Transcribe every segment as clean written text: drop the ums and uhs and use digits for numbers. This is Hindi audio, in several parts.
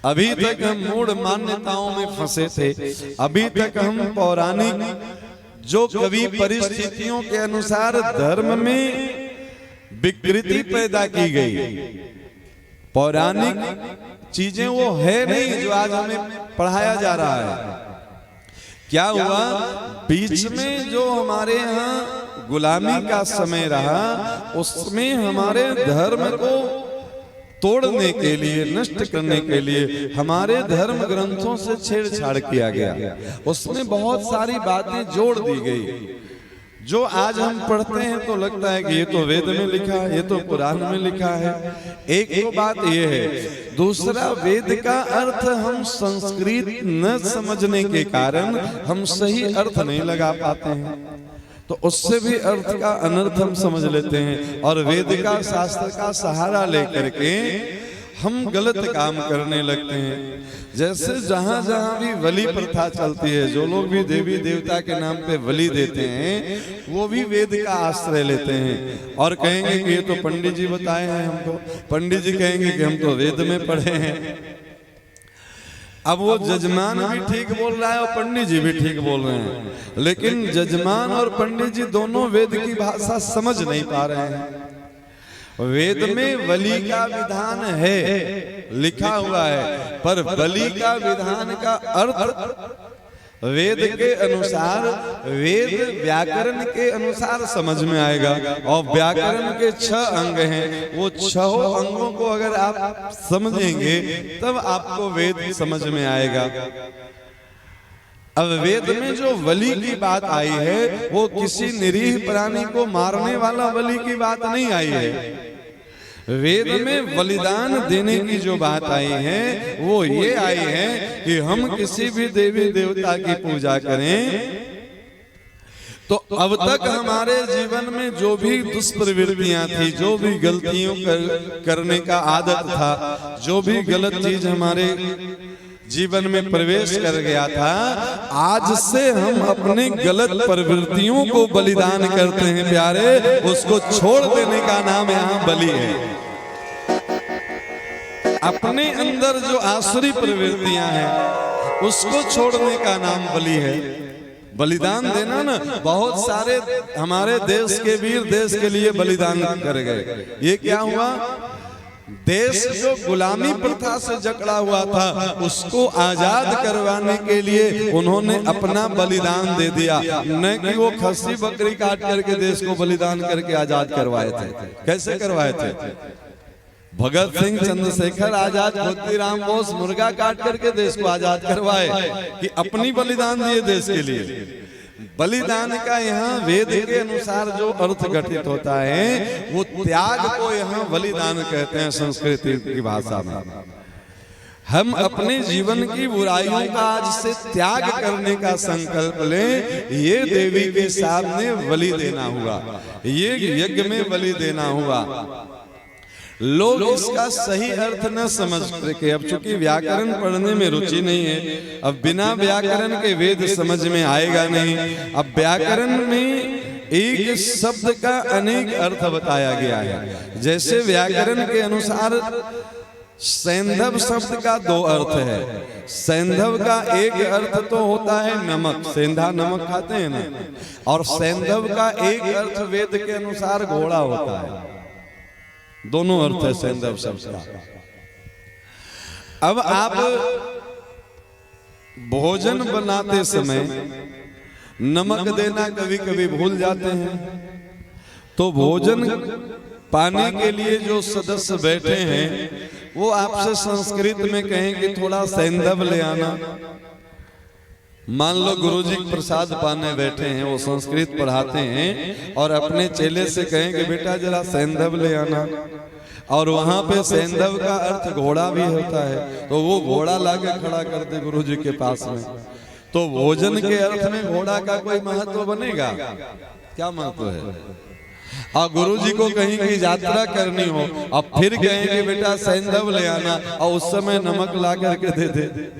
अभी तक हम मूढ़ मान्यताओं में फंसे थे। अभी तक हम पौराणिक जो कभी परिस्थितियों के अनुसार धर्म में विकृति पैदा की गई, पौराणिक चीजें वो है नहीं जो आज हमें पढ़ाया जा रहा है। क्या हुआ, बीच में जो हमारे यहाँ गुलामी का समय रहा, उसमें हमारे धर्म को तोड़ने के लिए, नष्ट करने के लिए हमारे धर्म ग्रंथों से छेड़छाड़ किया गया। उसमें बहुत सारी बातें जोड़ दी गई जो आज हम पढ़ते हैं तो लगता है कि ये तो वेद में लिखा है, ये तो पुराण में लिखा है। एक तो बात ये है, दूसरा वेद का अर्थ हम संस्कृत न समझने के कारण हम सही अर्थ नहीं लगा पाते हैं, तो उससे भी अर्थ का अनर्थ हम समझ लेते हैं और वेद का, शास्त्र का सहारा लेकर के हम गलत काम करने लगते हैं। जैसे जहां जहां भी बलि प्रथा चलती है, जो लोग भी देवी देवता के नाम पे बलि देते हैं वो भी वेद का आश्रय लेते हैं और कहेंगे कि ये तो पंडित जी बताए हैं हमको। पंडित जी कहेंगे कि हम तो वेद में पढ़े हैं। अब वो जजमान भी ठीक बोल रहा है और पंडित जी भी ठीक बोल रहे हैं, लेकिन जजमान और पंडित जी दोनों वेद की भाषा समझ नहीं पा रहे हैं। वेद में बलि का विधान है, लिखा हुआ है, पर बलि का विधान का अर्थ वेद के अनुसार, वेद व्याकरण के अनुसार समझ में आएगा। और व्याकरण के 6 अंग हैं, वो 6 अंगों को अगर आप समझेंगे तब आपको वेद समझ में आएगा। अब वेद में जो बलि की बात आई है वो किसी निरीह प्राणी को मारने वाला बलि की बात नहीं आई है। वेद में बलिदान देने की जो बात आई है वो ये आई है कि हम किसी भी देवी देवता की पूजा करें तो अब तक हमारे जीवन में जो भी दुष्प्रवृत्तियां थी, जो भी गलतियों करने का आदत था, जो भी गलत चीज हमारे जीवन में प्रवेश कर गया था, आज से हम अपने गलत प्रवृत्तियों को बलिदान करते हैं प्यारे। उसको छोड़ देने का नाम यहाँ बलि है। अपने अंदर जो आसुरी प्रवृत्तियां हैं उसको छोड़ने का नाम बलि है। बलिदान देना ना, बहुत सारे हमारे देश के वीर देश के लिए बलिदान कर गए। ये क्या हुआ, देश जो गुलामी प्रथा से जकड़ा हुआ था उसको आजाद करवाने के लिए उन्होंने अपना बलिदान दे दिया। न कि वो खस्सी बकरी काट करके देश को बलिदान करके आजाद करवाए थे। कैसे करवाए थे? भगत सिंह, चंद्रशेखर आजाद, खुद्दीराम बोस मुर्गा काट करके देश को आजाद करवाए कि अपनी बलिदान दिए देश के लिए। बलिदान का यहाँ वेद के अनुसार जो अर्थ घटित होता है वो त्याग को यहाँ बलिदान कहते हैं संस्कृत की भाषा में। हम अपने जीवन की बुराइयों का आज से त्याग करने का संकल्प लें। ये देवी के सामने बलि देना हुआ, ये यज्ञ में बलि देना हुआ। लोग इसका सही अर्थ न समझ सके। अब चूंकि व्याकरण पढ़ने में रुचि नहीं है, अब बिना व्याकरण के वेद समझ में आएगा नहीं। अब व्याकरण में एक शब्द का अनेक अर्थ बताया गया है। जैसे व्याकरण के अनुसार सैंधव शब्द का 2 अर्थ है। सैंधव का एक अर्थ तो होता है नमक, सेंधा नमक खाते हैं ना, और सैंधव का एक अर्थ वेद के अनुसार घोड़ा होता है। दोनों अर्थ है सैंधव शब्द का। अब आप भोजन बनाते समय नमक देना कभी कभी भूल जाते हैं, तो भोजन पाने के लिए जो सदस्य बैठे हैं वो आपसे संस्कृत में कहें कि थोड़ा सैंधव ले आना। मान लो गुरुजी प्रसाद पाने बैठे हैं, वो संस्कृत पढ़ाते हैं और अपने चेले से कहें कि बेटा जरा सैंधव ले आना, और वहां पे सैंधव का अर्थ घोड़ा भी होता है, तो वो घोड़ा लाके खड़ा करते गुरुजी के पास में। तो भोजन के अर्थ में घोड़ा का कोई महत्व बनेगा? क्या महत्व है? और गुरुजी को कहीं की यात्रा करनी हो, अब फिर कहें कि बेटा सैंधव ले आना और उस समय नमक ला करके दे दे,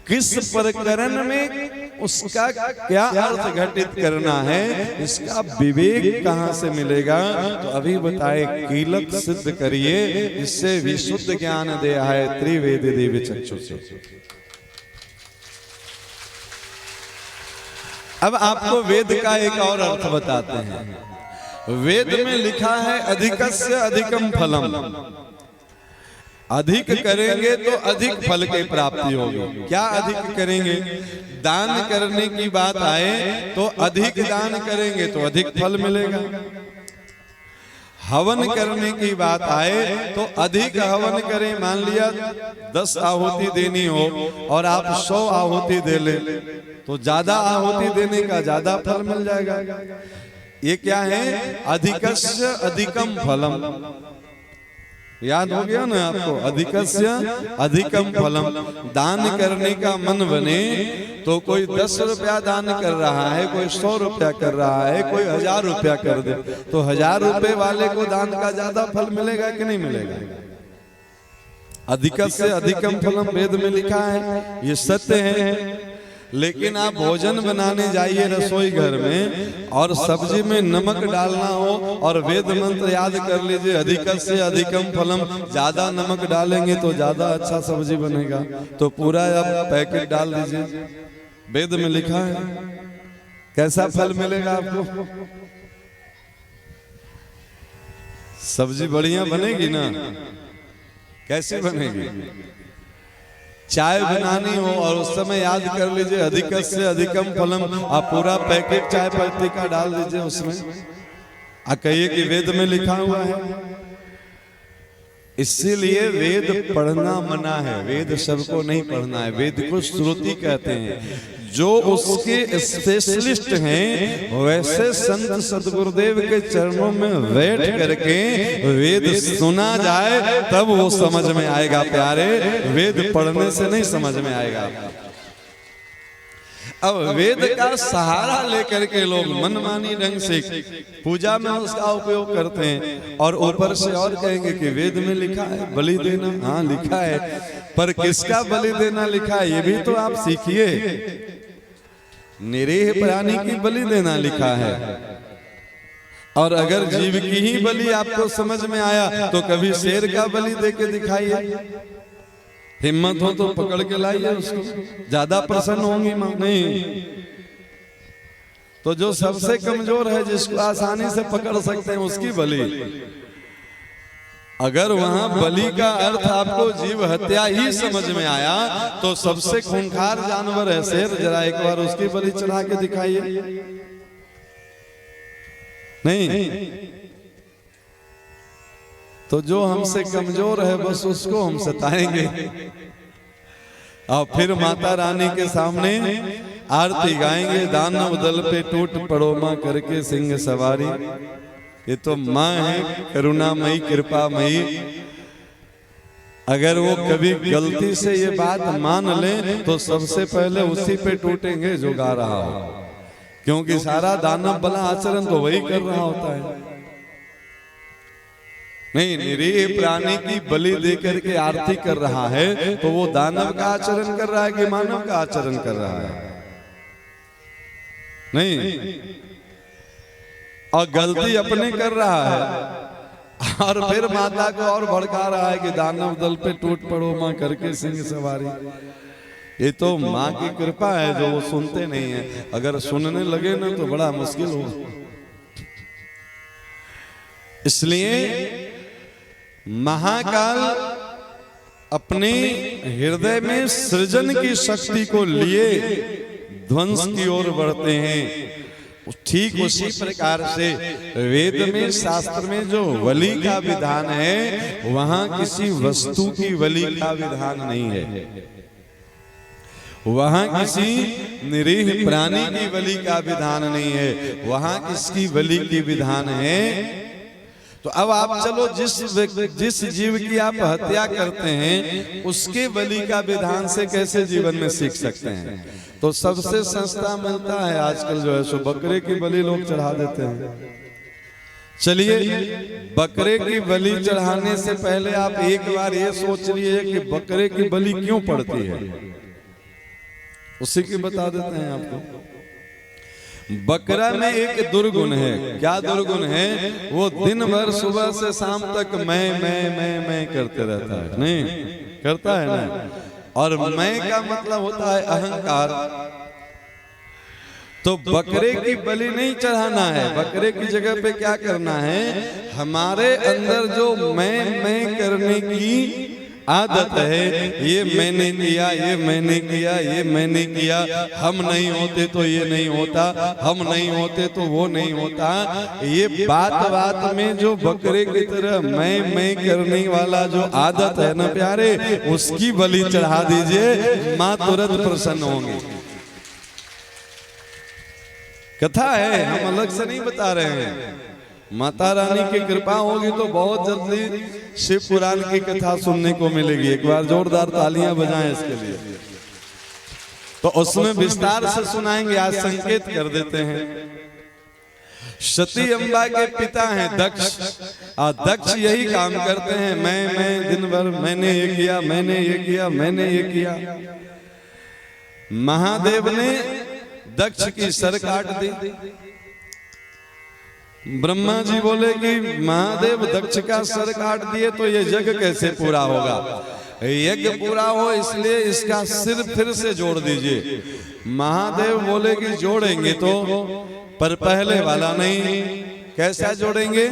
किस प्रकरण में उसका क्या अर्थ घटित करना है, इसका विवेक कहां से मिलेगा? तो अभी बताए कीलक सिद्ध करिए, इससे विशुद्ध ज्ञान दे है त्रिवेद देव चक्षु से। अब आपको वेद का एक और अर्थ बताते हैं। वेद में लिखा है अधिकस्य अधिकम फलम, अधिक करेंगे तो अधिक फल की प्राप्ति होगी। क्या अधिक करेंगे? दान करने की बात आए तो अधिक दान करेंगे तो अधिक फल मिलेगा। हवन करने की बात आए तो अधिक हवन करें। मान लिया 10 आहुति देनी हो और आप 100 आहुति दे ले तो ज्यादा आहुति देने का ज्यादा फल मिल जाएगा। ये क्या है? अधिकस्य अधिकम फलम। याद हो गया ना आपको? अधिकस्य अधिकम फलम। दान करने का मन बने तो कोई 10 रुपया दान कर रहा है, कोई 100 रुपया कर रहा है, कोई 1000 रुपया कर दे तो 1000 रुपए वाले को दान का ज्यादा फल मिलेगा कि नहीं मिलेगा? अधिकस्य अधिकम फलम वेद में लिखा है, ये सत्य है। लेकिन आप भोजन बनाने जाइए रसोई घर में और सब्जी में नमक डालना हो और वेद मंत्र याद कर लीजिए अधिकस्य अधिकम फलम, ज्यादा नमक डालेंगे तो ज्यादा अच्छा सब्जी बनेगा, तो पूरा आप पैकेट डाल दीजिए। वेद में लिखा है, कैसा फल मिलेगा आपको? सब्जी बढ़िया बनेगी ना? कैसे बनेगी? चाय बनानी हो और उस समय याद कर लीजिए अधिकस्य अधिकम फलम, आप पूरा पैकेट चाय पत्ती का डाल दीजिए उसमें, आ कहिए कि वेद में लिखा हुआ है। इसीलिए वेद पढ़ना मना है, वेद सबको नहीं पढ़ना है। वेद को श्रुति कहते हैं। जो उसके स्पेशलिस्ट हैं वैसे संत सदगुरुदेव के चरणों में बैठ करके वेद सुना जाए तब वो समझ में आएगा प्यारे, वेद पढ़ने से नहीं समझ में आएगा। अब वेद का सहारा लेकर के लोग मनमानी ढंग से पूजा में उसका उपयोग करते हैं और ऊपर से और कहेंगे कि वेद में लिखा है बलि देना। हाँ लिखा है, पर किसका बलि देना लिखा है ये भी तो आप सीखिए। निरीह प्राणी की बलि देना लिखा है, और अगर जीव की ही बलि आपको समझ में आया तो कभी शेर का बलि देके दिखाइए। हिम्मत हो तो पकड़ के लाइए उसको, ज्यादा प्रसन्न होंगी मां। नहीं तो जो सबसे कमजोर है, जिसको आसानी से पकड़ सकते हैं, उसकी बलि। अगर वहां बलि का अर्थ आपको जीव हत्या ही समझ में आया तो सबसे खूंखार जानवर है शेर, जरा एक बार उसकी बलि चढ़ा के दिखाइए। नहीं तो जो हमसे कमजोर है बस उसको हम सताएंगे और फिर माता रानी के सामने आरती गाएंगे। दानव दल पे टूट पड़ो मां करके सिंह सवारी। ये तो माँ है करुणामयी कृपामयी। अगर वो कभी गलती से ये बात मान ले तो सबसे पहले उसी पे टूटेंगे जो गा रहा हो, क्योंकि सारा दानव भला आचरण तो वही कर रहा होता है। नहीं, निरीह प्राणी की बलि देकर के आरती कर रहा है तो वो दानव का आचरण कर रहा है कि मानव का आचरण कर रहा है? नहीं, और गलती अपने कर रहा है और फिर माता को और भड़का रहा है कि दानव दल पे टूट पड़ो मां करके सिंह सवारी। ये तो माँ की कृपा है जो वो सुनते नहीं है। अगर सुनने लगे ना तो बड़ा मुश्किल हो। इसलिए महाकाल अपने हृदय में सृजन की शक्ति को लिए ध्वंस की ओर बढ़ते हैं। ठीक उसी प्रकार से वेद में शास्त्र में जो बलि का विधान है वहां किसी वस्तु की बलि का विधान नहीं है, वहां किसी निरीह प्राणी की बलि का विधान नहीं है, वहां किसकी बलि की विधान है। तो अब आप चलो जिस जीव की आप हत्या करते हैं उसके बलि का विधान से कैसे जीवन में सीख सकते हैं। तो सबसे सस्ता मिलता है आजकल जो है सो बकरे की बलि लोग चढ़ा देते हैं। चलिए बकरे की बलि चढ़ाने से पहले आप एक बार ये सोच लिए कि बकरे की बलि क्यों पड़ती है। उसी की बता देते हैं आपको। बकरा में एक दुर्गुण है। क्या दुर्गुण है? वो दिन भर सुबह से शाम तक मैं करते रहता है। नहीं करता है ना? और मैं का मतलब होता है अहंकार। तो बकरे की बलि नहीं चढ़ाना है। बकरे की जगह पे क्या करना है? हमारे अंदर जो मैं करने की आदत है, ये मैंने किया, ये मैंने किया, ये मैंने किया, हम नहीं होते तो ये नहीं होता, हम नहीं होते तो वो नहीं होता, ये बात बात में जो बकरे की तरह मैं करने वाला जो आदत है ना प्यारे, उसकी बलि चढ़ा दीजिए, माँ तुरंत प्रसन्न होंगी। कथा है, हम अलग से नहीं बता रहे हैं। माता रानी की कृपा होगी तो बहुत जल्दी शिव पुराण की कथा सुनने को मिलेगी। एक बार जोरदार तालियां बजाएं इसके लिए। तो उसमें विस्तार से सुनाएंगे, आज संकेत कर देते हैं। सती अम्बा के पिता हैं दक्ष, और दक्ष यही काम करते हैं, मैं दिन भर मैंने ये किया, मैंने ये किया, मैंने ये किया। महादेव ने दक्ष की सर काट दी। ब्रह्मा जी बोले कि महादेव दक्ष का सर काट दिए तो ये यज्ञ कैसे पूरा होगा? यज्ञ पूरा हो इसलिए इसका सिर फिर से जोड़ दीजिए। महादेव बोले कि जोड़ेंगे तो, पर पहले वाला नहीं। कैसा जोड़ेंगे?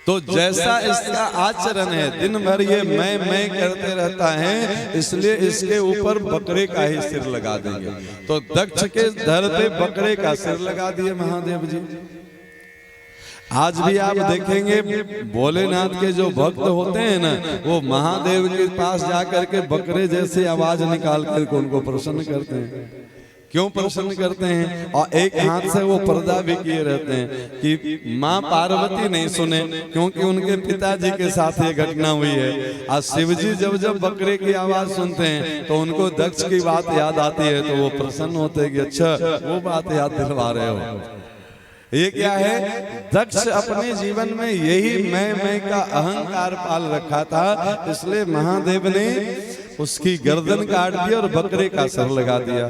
तो जैसा इसका आचरण है, दिन भर ये मैं करते रहता है, इसलिए इसके ऊपर बकरे का ही सिर लगा देंगे। तो दक्ष के धर पे बकरे का सिर लगा दिए महादेव जी। आज भी आप देखेंगे भोलेनाथ के जो भक्त होते हैं ना, वो महादेव के पास जाकर के बकरे जैसे आवाज निकाल करके उनको प्रसन्न करते हैं। क्यों प्रसन्न करते हैं? और एक हाथ से वो पर्दा भी किए रहते हैं कि माँ पार्वती नहीं सुने, क्योंकि उनके पिताजी के साथ ये घटना हुई है। और शिवजी जब जब बकरे की आवाज सुनते हैं तो उनको दक्ष की बात याद आती है, तो वो प्रसन्न होते हैं कि अच्छा वो बात याद दिलवा रहे हो। ये क्या है? दक्ष अपने जीवन में यही मैं का अहंकार पाल रखा था, इसलिए महादेव ने उसकी गर्दन काट दी और बकरे का सर लगा दिया।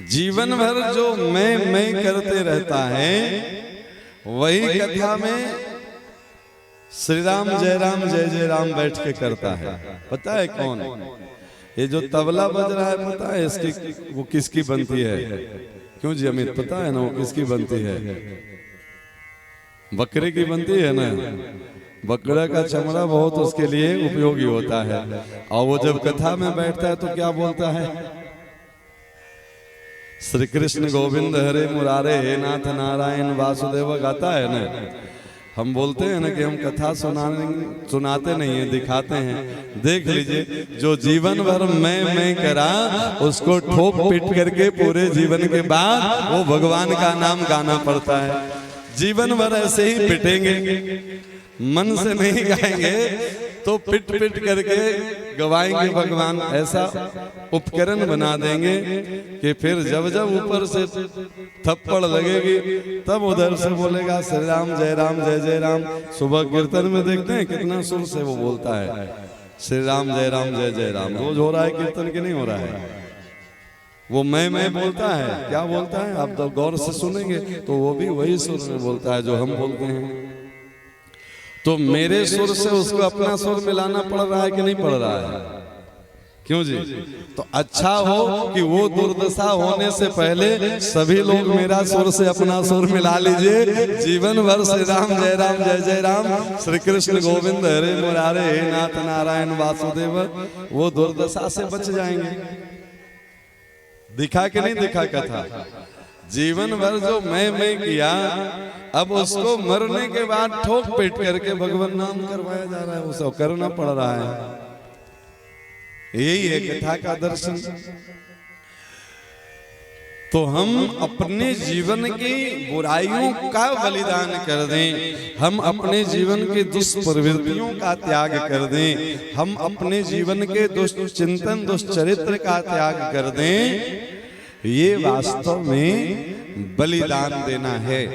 जीवन भर जो मैं करते रहता है, वही कथा में श्री राम जय राम बैठ के करता है। पता है कौन? ये जो तबला बज रहा है, पता है इसकी वो किसकी बनती है? क्यों जी अमित, पता है ना वो किसकी बनती है? बकरे की बनती है ना। बकरा का चमड़ा बहुत उसके लिए उपयोगी होता है। और वो जब कथा में बैठता है तो क्या बोलता है? श्री कृष्ण गोविंद हरे मुरारे हे नाथ नारायण वासुदेव गाता है ना। हम बोलते हैं ना कि हम कथा सुनाते नहीं है, दिखाते हैं। देख लीजिए, जो जीवन भर मैं करा, उसको ठोक पीट करके पूरे जीवन के बाद वो भगवान का नाम गाना पड़ता है। जीवन भर ऐसे ही पिटेंगे, मन से नहीं गाएंगे तो पिट करके गवाएंगे भगवान। ऐसा उपकरण बना देंगे कि फिर जब ऊपर से थप्पड़ लगेगी तब उधर से बोलेगा श्री राम जय राम। सुबह कीर्तन में देखते हैं कितना सुर से वो बोलता है, श्री राम जय राम। रोज हो रहा है कीर्तन की नहीं हो रहा है? वो मैं बोलता है। क्या बोलता है? आप तो गौर से सुनेंगे तो वो भी वही सुर में बोलता है जो हम बोलते हैं। तो मेरे सुर से उसको अपना सुर मिलाना पड़ रहा है कि नहीं पड़ रहा है? क्यों जी? तो अच्छा हो कि वो दुर्दशा होने से पहले सभी लोग मेरा सुर से अपना सुर मिला लीजिए। जीवन भर श्री राम जय राम, श्री कृष्ण गोविंद हरे मुरारे हे नाथ नारायण वासुदेव, वो दुर्दशा से बच जाएंगे। दिखा कि नहीं दिखा कथा? जीवन भर जो मैं किया, अब उसको मरने के बाद ठोक पीट करके भगवान नाम करवाया जा रहा है, उसे करना पड़ रहा है। यही है कथा का दर्शन। तो हम अपने जीवन की बुराइयों का बलिदान कर दें, हम अपने जीवन के दुष्प्रवृत्तियों का त्याग कर दें, हम अपने जीवन के दुष्चिंतन दुष्चरित्र का त्याग कर दें, ये वास्तव में बलिदान देना है।